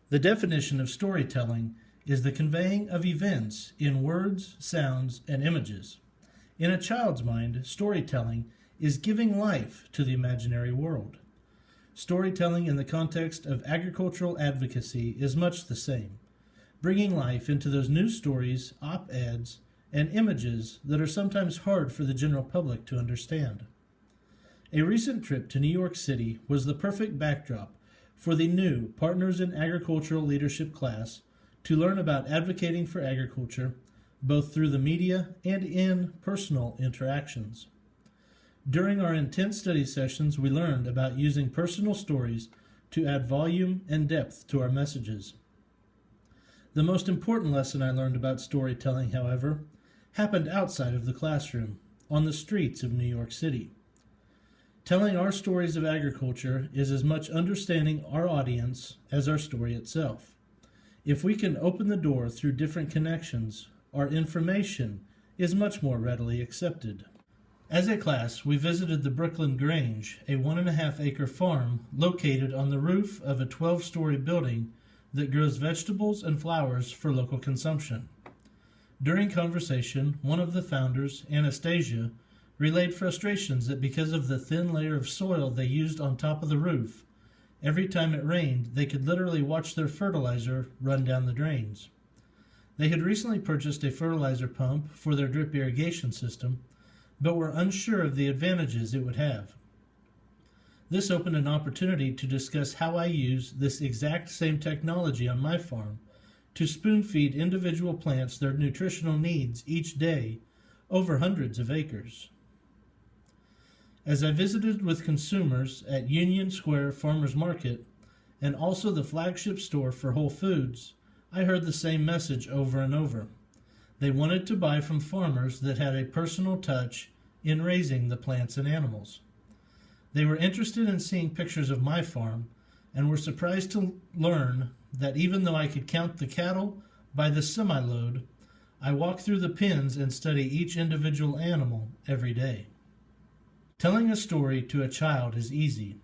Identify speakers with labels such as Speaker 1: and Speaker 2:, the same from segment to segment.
Speaker 1: The definition of storytelling is the conveying of events in words, sounds, and images. In a child's mind, storytelling is giving life to the imaginary world. Storytelling in the context of agricultural advocacy is much the same, bringing life into those news stories, op-eds, and images that are sometimes hard for the general public to understand. A recent trip to New York City was the perfect backdrop for the new Partners in Agricultural Leadership class to learn about advocating for agriculture, both through the media and in personal interactions. During our intense study sessions, we learned about using personal stories to add volume and depth to our messages. The most important lesson I learned about storytelling, however, happened outside of the classroom, on the streets of New York City. Telling our stories of agriculture is as much understanding our audience as our story itself. If we can open the door through different connections, our information is much more readily accepted. As a class, we visited the Brooklyn Grange, a 1.5-acre farm located on the roof of a 12-story building that grows vegetables and flowers for local consumption. During conversation, one of the founders, Anastasia, relayed frustrations that because of the thin layer of soil they used on top of the roof, every time it rained, they could literally watch their fertilizer run down the drains. They had recently purchased a fertilizer pump for their drip irrigation system, but were unsure of the advantages it would have. This opened an opportunity to discuss how I use this exact same technology on my farm to spoon-feed individual plants their nutritional needs each day over hundreds of acres. As I visited with consumers at Union Square Farmers Market and also the flagship store for Whole Foods, I heard the same message over and over. They wanted to buy from farmers that had a personal touch in raising the plants and animals. They were interested in seeing pictures of my farm and were surprised to learn that even though I could count the cattle by the semi-load, I walk through the pens and study each individual animal every day. Telling a story to a child is easy.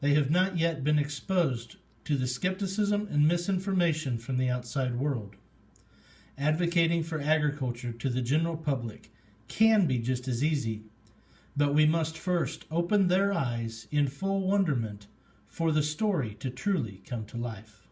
Speaker 1: They have not yet been exposed to the skepticism and misinformation from the outside world. Advocating for agriculture to the general public can be just as easy, but we must first open their eyes in full wonderment for the story to truly come to life.